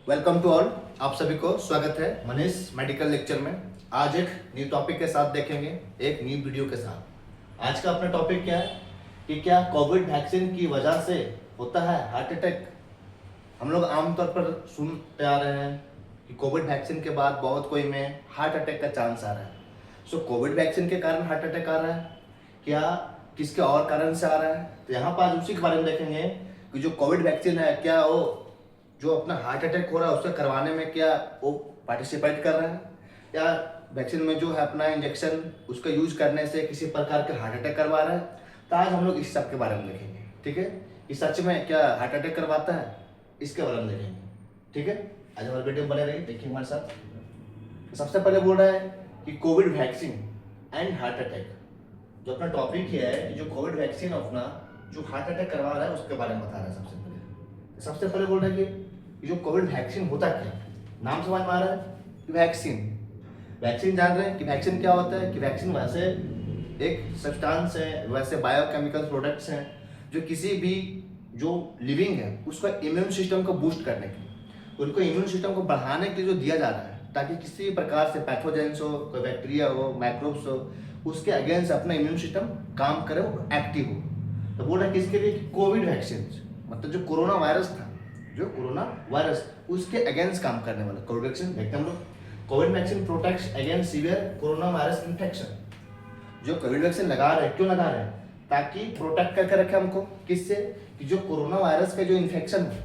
Welcome to all. आप सभी को स्वागत है मनीष मेडिकल लेक्चर में। आज एक न्यू टॉपिक के साथ देखेंगे, एक न्यू वीडियो के साथ। आज का अपना टॉपिक क्या है कि क्या कोविड वैक्सीन की वजह से होता है हार्ट अटैक। हम लोग आमतौर पर सुनते आ रहे हैं कि कोविड वैक्सीन के बाद बहुत कोई में हार्ट अटैक का चांस आ रहा है। सो कोविड वैक्सीन के कारण हार्ट अटैक आ रहा है, क्या किसके और कारण से आ रहा है, तो यहाँ पर आज उसी के बारे में देखेंगे कि जो कोविड वैक्सीन है क्या वो जो अपना हार्ट अटैक हो रहा है उससे करवाने में क्या वो पार्टिसिपेट कर रहा है, या वैक्सीन में जो है अपना इंजेक्शन उसका यूज करने से किसी प्रकार के हार्ट अटैक करवा रहा है। तो आज हम लोग इस सब के बारे में देखेंगे, ठीक है। कि सच में क्या हार्ट अटैक करवाता है, इसके बारे में देखेंगे, ठीक है। आज हमारे वीडियो में बने रहिए, देखिए हमारे साथ। तो सबसे पहले बोल रहा है कि Covid vaccine and heart attack. जो अपना टॉपिक है कि जो कोविड वैक्सीन अपना जो हार्ट अटैक करवा रहा है उसके बारे में बता रहा है। सबसे पहले बोल रहा है कि जो कोविड वैक्सीन होता क्या, नाम समझ में आ रहा है कि वैक्सीन जान रहे हैं कि वैक्सीन क्या होता है। कि वैक्सीन वैसे एक सब्सटेंस है, वैसे बायोकेमिकल प्रोडक्ट्स हैं जो किसी भी जो लिविंग है उसका इम्यून सिस्टम को बूस्ट करने के लिए, उनको इम्यून सिस्टम को बढ़ाने के लिए जो दिया जा रहा है ताकि किसी प्रकार से पैथोजेंस हो, कोई बैक्टीरिया हो, माइक्रोब्स हो, उसके अगेंस्ट अपना इम्यून सिस्टम काम करे, वो एक्टिव हो। तो बोल रहा है किसके लिए, कोविड वैक्सीन मतलब जो कोरोना वायरस था, जो कोरोना वायरस उसके अगेंस्ट काम करने वाला कोविड वैक्सीन। देखते हैं हम लोग। Covid vaccine protects against severe corona virus infection. जो कोविड वैक्सीन लगा रहे हैं, क्यों लगा रहे हैं, ताकि प्रोटेक्ट करके रखे हमको किससे, कि जो कोरोना वायरस का जो इन्फेक्शन है,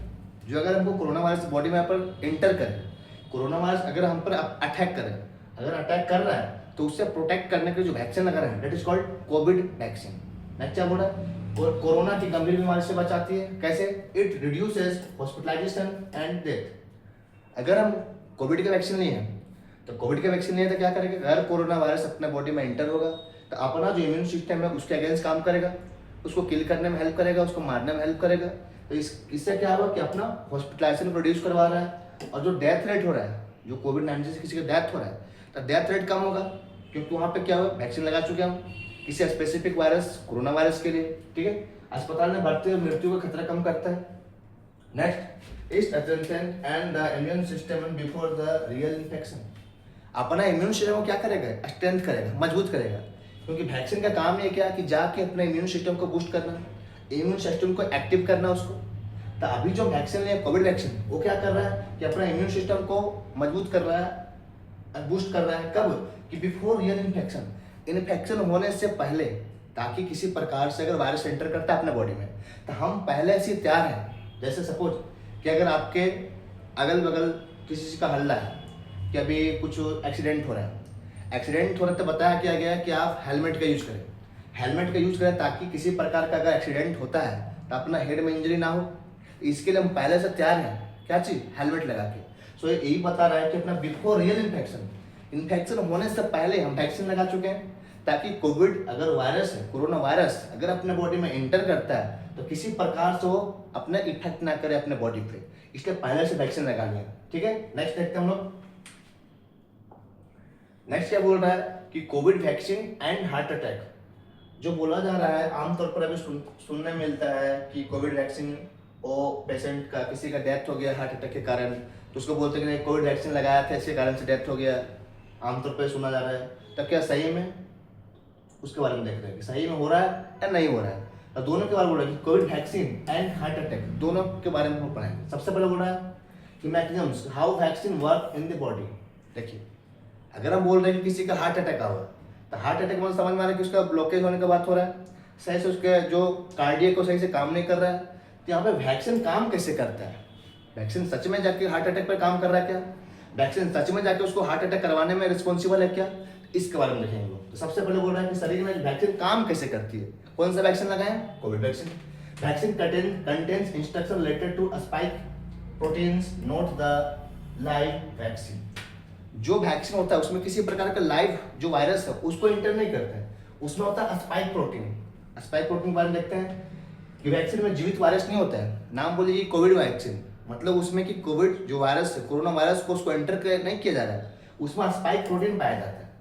जो अगर हमको कोरोना वायरस बॉडी में पर इंटर करे, कोरोना वायरस अगर हम पर अटैक करे, अगर अटैक कर रहा है तो उससे प्रोटेक्ट करने के जो वैक्सीन लगा रहे हैं that is called Covid vaccine. Next क्या बोल रहा है, और कोरोना की गंभीर बीमारी से बचाती है। कैसे, it reduces hospitalisation and death. अगर हम कोविड के वैक्सीन नहीं है तो कोविड के वैक्सीन नहीं है तो क्या करेंगे, अगर कोरोना वायरस अपने बॉडी में इंटर होगा तो अपना जो इम्यून सिस्टम है उसके अगेंस्ट काम करेगा, उसको किल करने में हेल्प करेगा, उसको मारने में हेल्प करेगा। तो इससे क्या होगा कि अपना हॉस्पिटलाइजेशन प्रोड्यूस करवा रहा है, और जो डेथ रेट हो रहा है, जो कोविड-19 से किसी का डेथ हो रहा है तो डेथ रेट कम होगा, क्योंकि वहाँ पे क्या होगा, वैक्सीन लगा चुके हम किसी स्पेसिफिक वायरस, कोरोना वायरस के लिए, ठीक है। अस्पताल में भर्ती और मृत्यु का खतरा कम करता है। Next is strengthen and the immune system before the real infection. अपना इम्यून सिस्टम को क्या करेगा, स्ट्रेंथ करेगा, मजबूत करेगा, क्योंकि वैक्सीन का काम है क्या कि जाके अपने इम्यून सिस्टम को बूस्ट करना, इम्यून सिस्टम को एक्टिव करना उसको। तो अभी जो वैक्सीन है कोविड वैक्सीन, वो क्या कर रहा है कि अपना इम्यून सिस्टम को मजबूत कर रहा है, बूस्ट कर रहा है। कब, कि बिफोर रियल इन्फेक्शन, इन्फेक्शन होने से पहले, ताकि किसी प्रकार से अगर वायरस एंटर करता है अपने बॉडी में तो हम पहले से तैयार हैं। जैसे सपोज कि अगर आपके अगल बगल किसी चीज़ का हल्ला है कि अभी कुछ एक्सीडेंट हो रहा है तो बताया क्या गया कि आप हेलमेट का यूज करें, ताकि किसी प्रकार का अगर एक्सीडेंट होता है तो अपना हेड में इंजरी ना हो। इसके लिए हम पहले से तैयार हैं, क्या चीज़, हेलमेट लगा के। सो यही बता रहा है कि अपना बिफोर रियल इन्फेक्शन होने से पहले हम वैक्सीन लगा चुके हैं, ताकि कोविड अगर वायरस है, कोरोना वायरस अगर अपने बॉडी में इंटर करता है तो किसी प्रकार से वो अपने इफेक्ट ना करे अपने बॉडी पे, इसलिए पहले से वैक्सीन लगा लिया, ठीक है। नेक्स्ट देखते हैं हम लोग। नेक्स्ट क्या बोल रहा है कि Covid vaccine and heart attack. जो बोला जा रहा है आमतौर पर अभी सुनने में मिलता है कि कोविड वैक्सीन वो पेशेंट का किसी का डेथ हो गया हार्ट अटैक के कारण, तो उसको बोलते हैं कि कोविड वैक्सीन लगाया था इसके कारण से डेथ हो गया, आमतौर पर सुना जा रहा है। तब क्या सही में, उसके बारे में देख रहे हैं कि सही में हो रहा है या नहीं हो रहा है। और दोनों के बारे में बोल रहा है कि Covid vaccine and heart attack, दोनों के बारे में हम पढ़ाएंगे। सबसे पहले बोल रहा है कि mechanisms how vaccine work in the body. देखिए, अगर हम बोल रहे हैं कि किसी का हार्ट अटैक हुआ तो हार्ट अटैक में समझ में आ रहा है कि उसका ब्लॉकेज होने की बात हो रहा है, सही से उसके जो कार्डियक को सही से काम नहीं कर रहा है। तो यहाँ पे वैक्सीन काम कैसे करता है, वैक्सीन सच में जाके हार्ट अटैक पर काम कर रहा है क्या, वैक्सीन सच में जाके उसको हार्ट अटैक करवाने में रिस्पॉन्सिबल है क्या, इसके बारे में देखेंगे लोग। तो सबसे पहले बोल रहा है कि शरीर में वैक्सीन काम कैसे करती है। कौन सा वैक्सीन लगाएं, Covid vaccine. Vaccine contains instruction related to spike proteins, not the live vaccine. जो वैक्सीन होता है उसमें किसी प्रकार का लाइव जो वायरस है उसको इंटर नहीं करता है, उसमें होता है स्पाइक प्रोटीन। स्पाइक प्रोटीन के बारे में देखते हैं कि वैक्सीन में जीवित वायरस नहीं होता है। नाम बोलिए कोविड वैक्सीन, मतलब उसमें कि कोविड जो वायरस है, कोरोना वायरस को उसको एंटर नहीं किया जा रहा है, उसमें स्पाइक प्रोटीन पाया जाता है।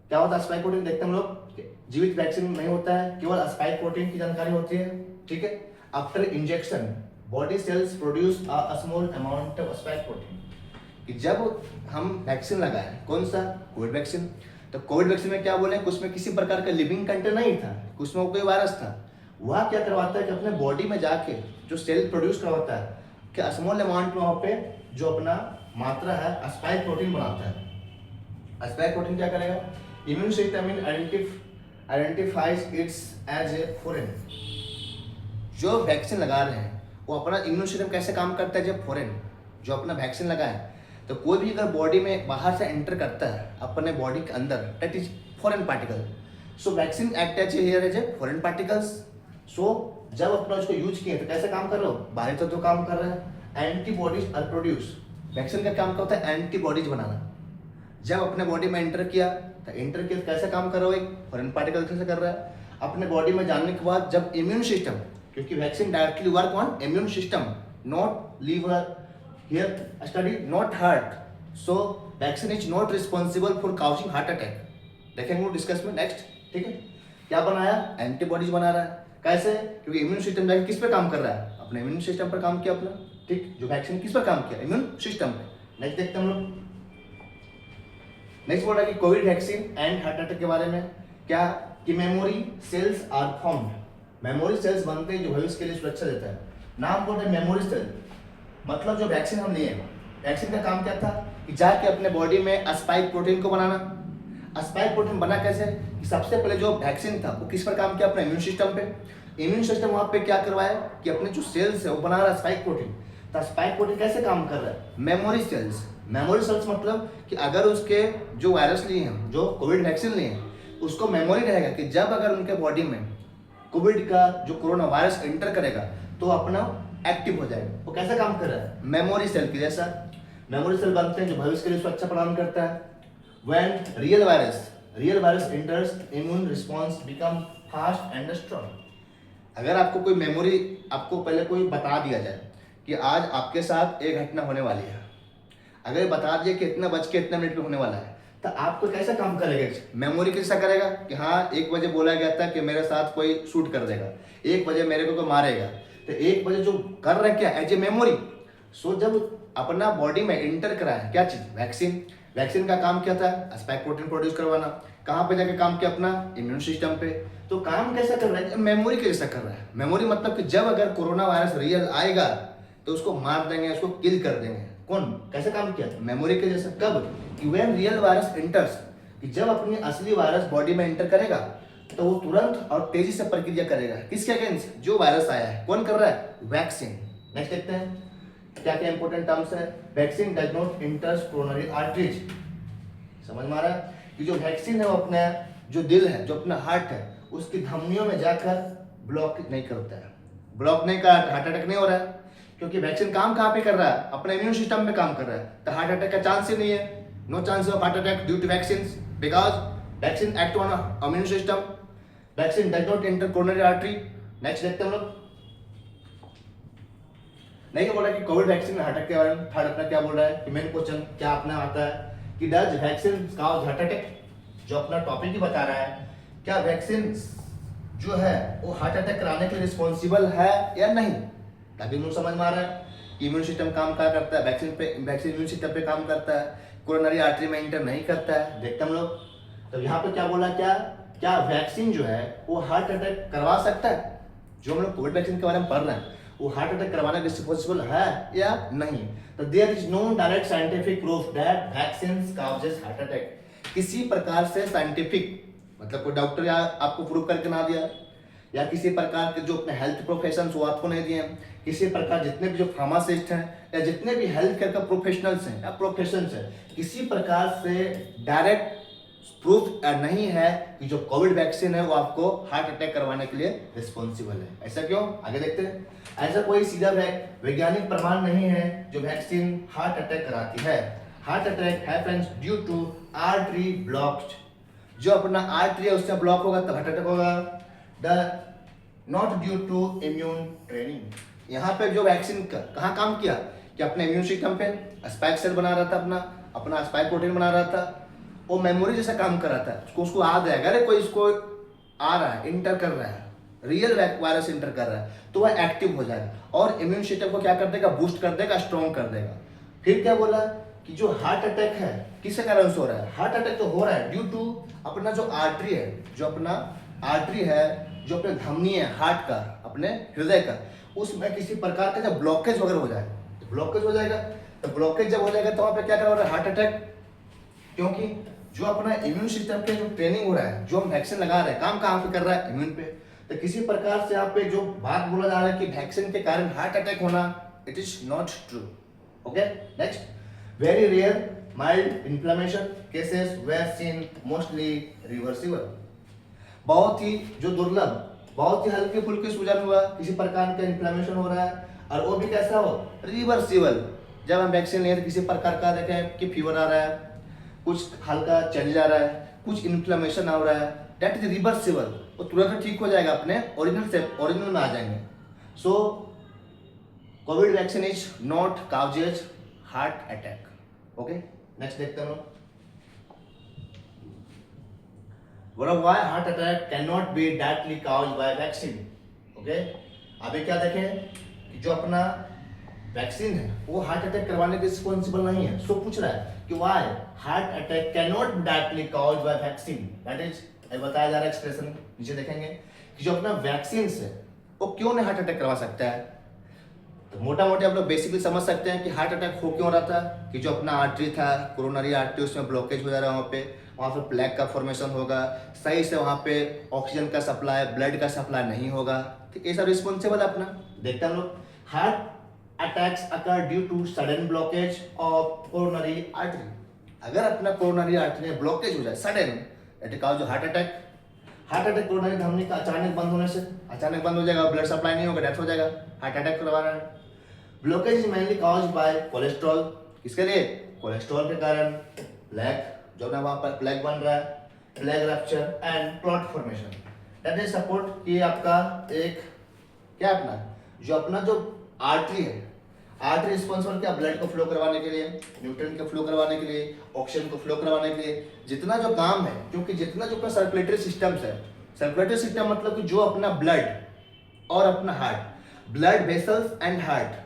क्या होता है स्पाइक प्रोटीन, देखते हैं हम लोग। जीवित वैक्सीन नहीं होता है, केवल स्पाइक प्रोटीन की जानकारी होती है, ठीक है। After injection body cells produce a small amount of spike protein. कि जब हम वैक्सीन लगाए, कौन सा, कोविड वैक्सीन, तो कोविड वैक्सीन में क्या बोले, उसमें किसी प्रकार का लिविंग कंटेंट नहीं था, उसमें कोई वायरस था। वह क्या करवाता है कि अपने बॉडी में जाके जो सेल प्रोड्यूस करवाता है कि स्मॉल अमाउंट में वहाँ पे जो अपना मात्रा है स्पाइक प्रोटीन बनाता है। स्पाइक प्रोटीन क्या करेगा, immune system identifies it's as a foreign. जो वैक्सीन लगा रहे हैं वो अपना इम्यून सिस्टम कैसे काम करता है, जब फॉरेन जो अपना वैक्सीन लगाए तो कोई भी अगर बॉडी में बाहर से एंटर करता है अपने बॉडी के अंदर, that is foreign particle. So vaccine act as here as a foreign particles. So जब अपना उसको यूज किए तो कैसे काम कर रहे हो, बाहरी तत्व काम कर रहे हैं, एंटीबॉडीज आर प्रोड्यूस। वैक्सीन का काम क्या होता है, एंटीबॉडीज बनाना। जब अपने बॉडी में एंटर किया तो कैसे काम कर रहा हो, एक फॉरेन पार्टिकल से कर रहा है। अपने बॉडी में जाने के बाद जब इम्यून सिस्टम, क्योंकि vaccine directly work on immune system, not liver, here study not heart, so vaccine is not responsible for causing heart attack। देखेंगे वो डिस्कस में नेक्स्ट, ठीक है। क्या बनाया, एंटीबॉडीज बना रहा है, कैसे, क्योंकि इम्यून सिस्टम जाके किस पे काम कर रहा है, अपने इम्यून सिस्टम पर काम किया अपना, ठीक। जो वैक्सीन किस पर काम किया, इम्यून सिस्टम पे। नेक्स्ट देखते हैं हम लोग। नेक्स्ट बोल रहा है कि Covid vaccine and heart attack के बारे में क्या, कि memory cells are formed. Memory cells बनते हैं जो भविष्य के लिए सुरक्षा देता है। नाम बोल रहे मेमोरी सेल, मतलब जो वैक्सीन हम लिए, वैक्सीन का काम क्या था कि जाके अपने बॉडी में स्पाइक प्रोटीन को बनाना। स्पाइक प्रोटीन बना कैसे, कि सबसे पहले जो वैक्सीन था वो किस पर काम किया, अपने इम्यून सिस्टम पे। इम्यून सिस्टम वहाँ पे क्या करवाया कि अपने जो सेल्स है वो बना रहा है स्पाइक प्रोटीन। तो स्पाइक प्रोटीन कैसे काम कर रहा है, मेमोरी सेल्स। मेमोरी सेल्स मतलब कि अगर उसके जो वायरस लिए हैं, जो कोविड वैक्सीन लिए हैं, उसको मेमोरी रहेगा कि जब अगर उनके बॉडी में कोविड का जो कोरोना वायरस एंटर करेगा तो अपना एक्टिव हो जाएगा। वो कैसा काम कर रहा है, मेमोरी सेल की जैसा। मेमोरी सेल बनते हैं जो भविष्य के लिए सुरक्षा प्रदान करता है। When real virus enters, immune response become fast and strong. अगर आपको कोई मेमोरी, आपको पहले कोई बता दिया जाए कि आज आपके साथ एक घटना होने वाली है, अगर बता दिया कि इतना बज के इतना मिनट पे होने वाला है, तो आपको कैसा काम करेगा, मेमोरी कैसा करेगा कि हाँ 1 बजे बोला गया था कि मेरे साथ कोई शूट कर देगा, 1 बजे मेरे को कोई मारेगा, तो 1 बजे जो कर रहे क्या, एज ए मेमोरी। सो जब अपना बॉडी में इंटर करा है क्या चीज, वैक्सीन। वैक्सीन का काम क्या था, स्पाइक प्रोटीन प्रोड्यूस करवाना। कहाँ पे जाके काम किया, अपना इम्यून सिस्टम पे। तो काम कैसा कर रहा है, मेमोरी के जैसा कर रहा है। मेमोरी मतलब कि जब अगर कोरोना वायरस रियल आएगा तो उसको मार देंगे, उसको किल कर देंगे। कौन, कैसे काम किया, मेमोरी के जैसा। कब, व्हेन रियल वायरस एंटर्स, कि जब अपनी असली वायरस बॉडी में एंटर करेगा तो वो तुरंत और तेजी से प्रक्रिया करेगा किसके अगेंस्ट, जो वायरस आया है। कौन कर रहा है, वैक्सीन। नेक्स्ट देखते हैं क्या क्या इंपॉर्टेंट टर्म्स है। Vaccine does not enter coronary arteries. समझ में आ रहा है कि जो वैक्सीन है वो अपने जो दिल है, जो अपना हार्ट है, उसकी धमनियों में जाकर ब्लॉक नहीं करता है। ब्लॉक नहीं कर, हार्ट अटैक नहीं हो रहा है, क्योंकि वैक्सीन काम कहाँ पे कर रहा है, अपने इम्यून सिस्टम में काम कर रहा है। तो हार्ट अटैक का चांस ही नहीं है, no chance of heart attack due to vaccine, because vaccine act on immune system. Vaccine does not enter coronary artery. Next देखते हैं हम लोग। नहीं क्या बोल रहा है कि कोविड वैक्सीन हार्ट अटैक के बारे में, थर्ड अपना क्या बोल रहा है कि मेन क्वेश्चन क्या अपना आता है कि does vaccine cause heart attack, जो अपना टॉपिक ही बता रहा है, क्या वैक्सीन जो है वो हार्ट अटैक कराने के लिए रिस्पॉन्सिबल है या नहीं। तभी मुझे समझ में आ रहा है कि इम्यून सिस्टम काम क्या करता है, वैक्सीन इम्यून सिस्टम पे काम करता है, कोरोनरी आर्टरी में एंटर नहीं करता है। देखते हम लोग। तो यहाँ पे क्या बोला, क्या वैक्सीन जो है वो हार्ट अटैक करवा सकता है। जो हम लोग कोविड वैक्सीन के बारे में पढ़ रहे हैं वो हार्ट अटैक करवाना रिस्पॉन्सिबल है या नहीं। तो there is no direct scientific proof that vaccine causes heart attack. किसी प्रकार से साइंटिफिक, मतलब कोई डॉक्टर या आपको प्रूव करके ना दिया, या किसी प्रकार के जो अपने हेल्थ प्रोफेशन वो आपको नहीं दिए, किसी प्रकार जितने भी जो फार्मासिस्ट हैं या जितने भी हेल्थ केयर का प्रोफेशनल्स हैं या प्रोफेशंस हैं, किसी प्रकार से डायरेक्ट प्रूफ नहीं है कि जो कोविड वैक्सीन है वो आपको हार्ट अटैक करवाने के लिए रिस्पॉन्सिबल है। ऐसा क्यों, आगे देखते हैं। ऐसा कोई सीधा वैज्ञानिक प्रमाण नहीं है जो वैक्सीन हार्ट अटैक कराती है। Heart attack happens due to artery blocked. जो अपना आर्टरी है उससे ब्लॉक होगा तब हार्ट अटैक होगा। Not due to immune training. यहाँ पे जो वैक्सीन का कहाँ काम किया कि अपने इम्यून सिस्टम पे स्पाइक सेल बना रहा था, अपना स्पाइक प्रोटीन बना रहा था, वो मेमोरी जैसा काम कर रहा था। उसको याद है, अगर कोई इसको आ रहा है, इंटर कर रहा है, रियल वायरस इंटर कर रहा है तो वह एक्टिव हो जाएगा और इम्यून सिस्टम को क्या कर देगा, बूस्ट कर देगा, स्ट्रॉन्ग कर देगा। फिर क्या बोला कि जो हार्ट अटैक है किसके कारण से हो रहा है, हार्ट अटैक तो हो रहा है ड्यू टू अपना जो आर्टरी है, जो अपना आर्टरी है, जो अपने धमनी है हार्ट का, अपने हृदय का, उसमें किसी प्रकार का जब ब्लॉकेज वगैरह हो जाए, ब्लॉकेज हो जाएगा। तो ब्लॉकेज जब हो जाएगा तो वहाँ पे क्या कर रहा है, हार्ट अटैक। क्योंकि जो अपना इम्यून सिस्टम के जो ट्रेनिंग हो रहा है, जो हम वैक्सीन लगा रहे हैं, काम कहाँ पे कर रहा है, इम्यून पे। तो किसी प्रकार से यहाँ पे जो बात बोला जा रहा है कि वैक्सीन के कारण हार्ट अटैक होना, it is not true. Okay, next, very rare mild inflammation cases were seen, mostly reversible. बहुत ही जो दुर्लभ, बहुत ही हल्के फुल्के सूजन हुआ, किसी प्रकार का इन्फ्लेमेशन हो रहा है और वो भी कैसा हो, रिवर्सिबल। जब हम वैक्सीन ले रहे किसी प्रकार का देखें कि फीवर आ रहा है, कुछ हल्का चल जा रहा है, कुछ इन्फ्लेमेशन हो रहा है, दैट इज रिवर्सिबल, वो तुरंत ठीक हो जाएगा, अपने ओरिजिनल में आ जाएंगे। So COVID vaccine is not causes heart attack. Okay, next देखते हैं लोग, why heart attack cannot be directly caused by vaccine। Okay, अभी क्या देखें कि जो अपना वैक्सीन है वो हार्ट अटैक करवाने के रिस्पॉन्सिबल नहीं है। सो पूछ रहा है कि why heart attack can not be directly caused by vaccine, that is बताया जा रहा है एक्सप्रेशन, नीचे देखेंगे कि जो अपना वैक्सीन है वो क्यों नहीं हार्ट अटैक करवा सकता है। तो मोटा मोटी आप लोग बेसिकली समझ सकते हैं कि हार्ट अटैक हो क्यों रहा था, कि जो अपना आर्टरी था, कोरोनरी आर्टरी, उसमें ब्लॉकेज हो जा रहा है, वहाँ पे प्लेग का फॉर्मेशन होगा, सही से वहाँ पे ऑक्सीजन का सप्लाई, ब्लड का सप्लाई नहीं होगा। ठीक, ये सब रिस्पॉन्सिबल है अपना। देखते हैं हम लोग, heart attacks occur due to sudden blockage of coronary artery. अगर अपना कोरोनरी आर्टरी में ब्लॉकेज हो जाए sudden, that is called heart attack. Heart attack coronary धमनी का अचानक बंद होने से, अचानक बंद हो जाएगा, ब्लड सप्लाई नहीं होगा, डेथ हो जाएगा, हार्ट अटैक करवा रहा है। Blockage is mainly caused by cholesterol, किसके लिए, कोलेस्ट्रॉल के कारण, प्लेग, जो ना वहाँ पर प्लेग बन रहा है, plague rupture and clot formation. That is support कि आपका एक क्या अपना जो अपना जो आर्टरी है, आर्टरी रिस्पॉन्सिबल क्या, ब्लड को फ्लो करवाने के लिए, न्यूट्रिएंट को फ्लो करवाने के लिए, ऑक्सीजन को फ्लो करवाने के लिए, जितना जो काम है, क्योंकि जितना जो अपना सर्कुलेटरी सिस्टम्स है, सर्कुलेटरी सिस्टम मतलब कि जो अपना ब्लड और अपना heart, blood vessels and heart,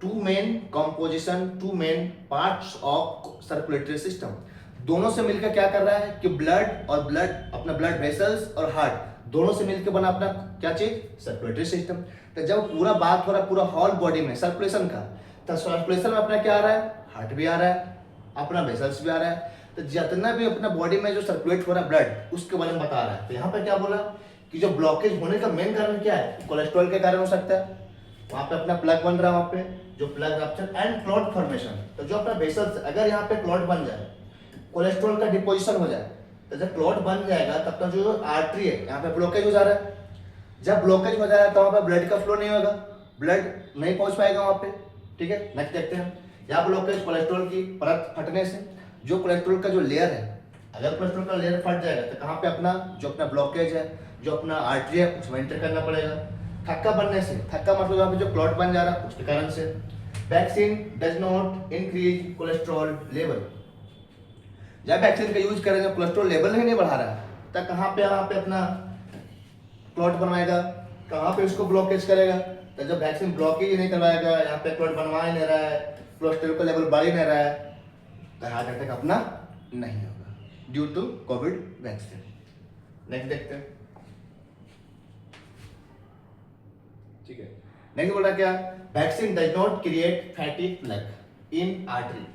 two main composition, two main parts of circulatory system, दोनों से मिलकर क्या कर रहा है कि ब्लड और ब्लड, अपना ब्लड वेसल्स और हार्ट दोनों से मिलकर बना अपना क्या चीज, सर्कुलेटरी सिस्टम। तो जब पूरा बात हो रहा है पूरा हॉल बॉडी में सर्कुलेशन का, तो सर्कुलेशन में अपना क्या आ रहा है, हार्ट भी आ रहा है, अपना वेसल्स भी आ रहा है। तो जितना भी अपना बॉडी में जो सर्कुलेट हो रहा है ब्लड, उसके बारे में बता रहा है। तो यहाँ पे क्या बोला कि जो ब्लॉकेज होने का मेन कारण क्या है, कोलेस्ट्रॉल के कारण हो सकता है, वहाँ पे अपना प्लग बन रहा है, वहाँ पे जो plug rupture and clot formation. तो जो अपना वेसल्स, अगर यहाँ पे क्लॉट बन जाए, कोलेस्ट्रॉल का डिपोजिशन हो जाए, तो जब क्लॉट बन जाएगा तब तक जो आर्टरी है यहाँ पे ब्लॉकेज हो जा रहा है। जब ब्लॉकेज हो जा रहा है तो वहाँ पे ब्लड का फ्लो नहीं होगा, ब्लड नहीं पहुंच पाएगा वहाँ पे। ठीक है, नेक्स्ट देखते हैं, यहाँ ब्लॉकेज कोलेस्ट्रॉल की परत फटने से, जो कोलेस्ट्रॉल का जो लेयर है, अगर कोलेस्ट्रॉल का लेयर फट जाएगा तो कहाँ पे अपना जो अपना ब्लॉकेज है, जो अपना आर्टरी है, उसमें एंटर करना पड़ेगा। थक्का बनने से, थक्का मतलब यहाँ पे जो क्लॉट बन जा रहा है उसके कारण से। Vaccine does not increase cholesterol level, जब वैक्सीन का यूज करेंगे कोलेस्ट्रॉल लेवल ही नहीं बढ़ा रहा है, तब कहाँ पे यहाँ पे अपना क्लॉट बनवाएगा, कहाँ पे उसको ब्लॉकेज करेगा। तो जब वैक्सीन ब्लॉकेज ही नहीं करवाएगा, यहाँ पे क्लॉट बनवा ही नहीं रहा है, कोलेस्ट्रॉल का लेवल बढ़ ही नहीं रहा है, तो हार्ट अटैक अपना नहीं होगा due to Covid vaccine. Next देखते हैं, ठीक है, नेक्स्ट बोला क्या, vaccine does not create fatty plug in artery.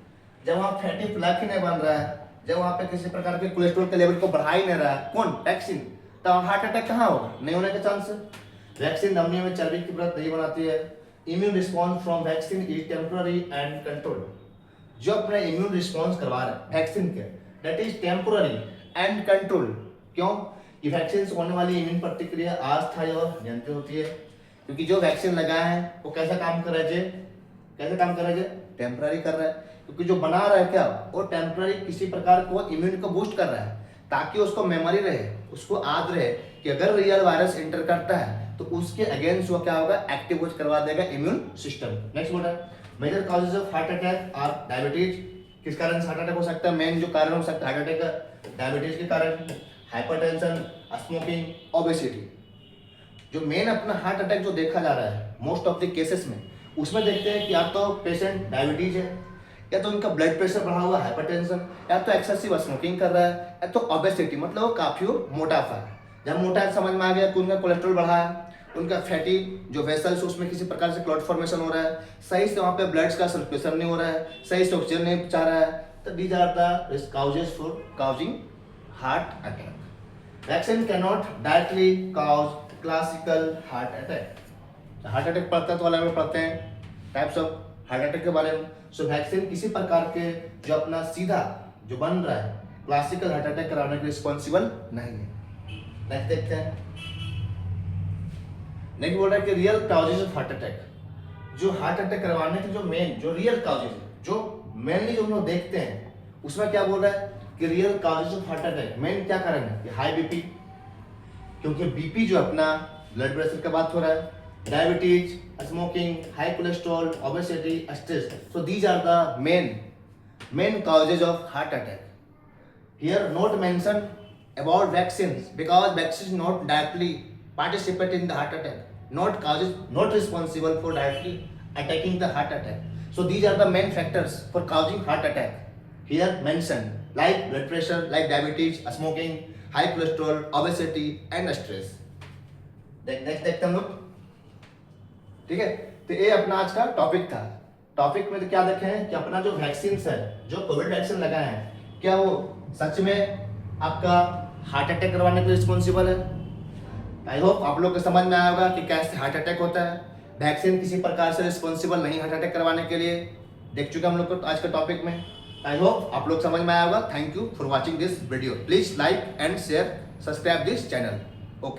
जब वहाँ फैटी प्लग ही नहीं बन रहा है, जब वहाँ पे किसी प्रकार के कोलेस्ट्रॉल के लेवल को बढ़ा ही नहीं रहा है, कौन, वैक्सीन, तो हार्ट अटैक कहाँ होगा, नहीं होने के चांस है। वैक्सीन धमनी में चर्बी की परत नहीं बनाती है। Immune response from vaccine is temporary and control, जो अपना इम्यून रिस्पॉन्स करवा रहा है वैक्सीन के, that is temporary and control. क्यों, कि वैक्सीन से होने वाली इम्यून प्रतिक्रिया अस्थायी और नियंत्रित होती है, क्योंकि जो वैक्सीन लगाया है वो कैसा काम कर रहा है, कैसे काम कर रहा है, टेम्पररी कर रहा है, क्योंकि जो बना रहा है क्या, वो टेम्पररी किसी प्रकार को इम्यून को बूस्ट कर रहा है, ताकि उसको मेमोरी रहे, उसको याद रहे कि अगर रियल वायरस एंटर करता है तो उसके अगेंस्ट वो क्या होगा, एक्टिव करवा देगा इम्यून सिस्टम। नेक्स्ट बोला, major causes of heart attack are diabetes, किस कारण से हार्ट अटैक हो सकता है, मेन जो कारण हो सकता है हार्ट अटैक का, डायबिटीज के कारण, हाइपरटेंशन, स्मोकिंग, ओबेसिटी। जो मेन अपना हार्ट अटैक जो देखा जा रहा है मोस्ट ऑफ द केसेस में, उसमें देखते हैं कि या तो पेशेंट डायबिटीज है, या तो उनका ब्लड प्रेशर बढ़ा हुआ हाइपरटेंशन, या तो एक्सेसिव स्मोकिंग कर रहा है, या तो ओबेसिटी मतलब वो काफ़ी मोटापा है। जब मोटा समझ में आ गया कि उनका कोलेस्ट्रॉल बढ़ा है, उनका फैटी जो वेसल्स उसमें किसी प्रकार से क्लॉट फॉर्मेशन हो रहा है, सही से वहाँ पे ब्लड का सर्कुलेशन नहीं हो रहा है, सही से ऑक्सीजन नहीं जा रहा है, तो these are the causes for causing heart attack. Vaccine can not directly cause classical heart attack. Heart attack पढ़ता है तो अलग में पढ़ते हैं टाइप्स ऑफ हार्ट अटैक के बारे में। सो वैक्सीन किसी प्रकार के जो अपना सीधा जो बन रहा है क्लासिकल हार्ट अटैक कराने के रिस्पॉन्सिबल नहीं है। नेक्स्ट देखते हैं। नेक्स्ट बोल रहा है कि real causes of heart attack, जो हार्ट अटैक करवाने के जो मेन जो रियल काउजेज है, जो मेनली जो हम लोग देखते हैं उसमें क्या बोल रहा है कि real causes of heart attack main क्या कारण है कि हाई बीपी, क्योंकि बीपी जो अपना ब्लड प्रेशर का बात हो रहा है, diabetes, smoking, high cholesterol, obesity, stress, so these are the main causes of heart attack. Here not mention about vaccines because vaccines not directly participate in the heart attack, not responsible for directly attacking the heart attack. So these are the main factors for causing heart attack here mentioned, like blood pressure, like diabetes, smoking, high cholesterol, obesity and stress. Then next देखते हम लोग, ठीक है। तो ये अपना आज का टॉपिक था। टॉपिक में तो क्या देखे हैं कि अपना जो वैक्सीन है, जो कोविड वैक्सीन लगाए हैं, क्या वो सच में आपका हार्ट अटैक करवाने के लिए रिस्पॉन्सिबल है। आई होप आप लोग को समझ में आया होगा कि कैसे हार्ट अटैक होता है। वैक्सीन किसी प्रकार से रिस्पॉन्सिबल नहीं हार्ट अटैक करवाने के लिए, देख चुके हम लोग को आज के टॉपिक में। आई होप आप लोग समझ में आया होगा। Thank you for watching this video. Please like and share, subscribe this channel.